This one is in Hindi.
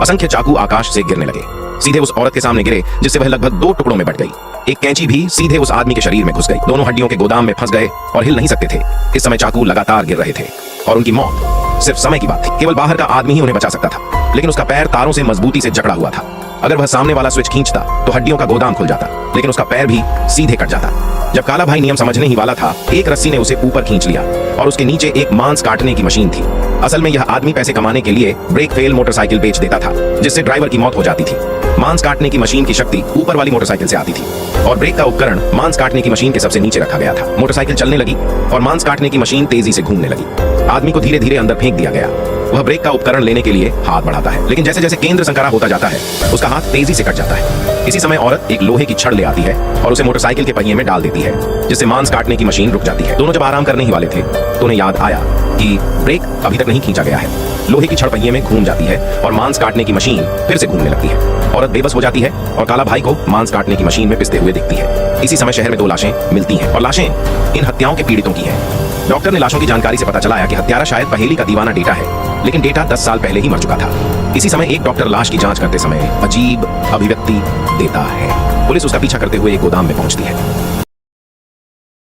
असंख्य चाकू आकाश से गिरने लगे, सीधे उस औरत के सामने गिरे, जिससे वह लगभग 2 टुकड़ों में बट गई। एक कैंची भी सीधे उस आदमी के शरीर में घुस गई। दोनों हड्डियों के गोदाम में फंस गए और हिल नहीं सकते थे। इस समय चाकू लगातार गिर रहे थे और उनकी मौत सिर्फ समय की बात थी। केवल बाहर का आदमी ही उन्हें बचा सकता था, लेकिन उसका पैर तारों से मजबूती से जकड़ा हुआ था। अगर वह सामने वाला स्विच खींचता तो हड्डियों का गोदाम खुल जाता, लेकिन उसका पैर भी सीधे कट जाता। जब काला भाई नियम समझने ही वाला था, एक रस्सी ने उसे ऊपर खींच लिया और उसके नीचे एक मांस काटने की मशीन थी। असल में यह आदमी पैसे कमाने के लिए ब्रेक फेल मोटरसाइकिल बेच देता था, जिससे ड्राइवर की मौत हो जाती थी। मांस काटने की मशीन की शक्ति ऊपर वाली मोटरसाइकिल से आती थी और ब्रेक का उपकरण मांस काटने की मशीन के सबसे नीचे रखा गया था। मोटरसाइकिल चलने लगी और मांस काटने की मशीन तेजी से घूमने लगी। आदमी को धीरे धीरे अंदर फेंक दिया गया। वह ब्रेक का उपकरण लेने के लिए हाथ बढ़ाता है, लेकिन जैसे जैसे केंद्र संकरा होता जाता है, उसका हाथ तेजी से कट जाता है। इसी समय औरत एक लोहे की छड़ ले आती है और उसे मोटरसाइकिल के पहिए में डाल देती है, जिससे मांस काटने की मशीन रुक जाती है। दोनों जब आराम करने ही वाले थे तो उन्हें याद आया कि ब्रेक अभी तक नहीं खींचा गया है। लोहे की छड़ पहिए में घूम जाती है और मांस काटने की मशीन फिर से घूमने लगती है। औरत बेबस हो जाती है और काला भाई को मांस काटने की मशीन में पिसते हुए दिखती है। इसी समय शहर में 2 लाशें मिलती हैं और लाशें इन हत्याओं के पीड़ितों की हैं। डॉक्टर ने लाशों की जानकारी से पता चलाया कि हत्यारा शायद पहेली का दीवाना डेटा है, लेकिन डेटा 10 साल पहले ही मर चुका था। इसी समय एक डॉक्टर लाश की जांच करते समय अजीब अभिव्यक्ति देता है। पुलिस उसका पीछा करते हुए एक गोदाम में पहुंचती है।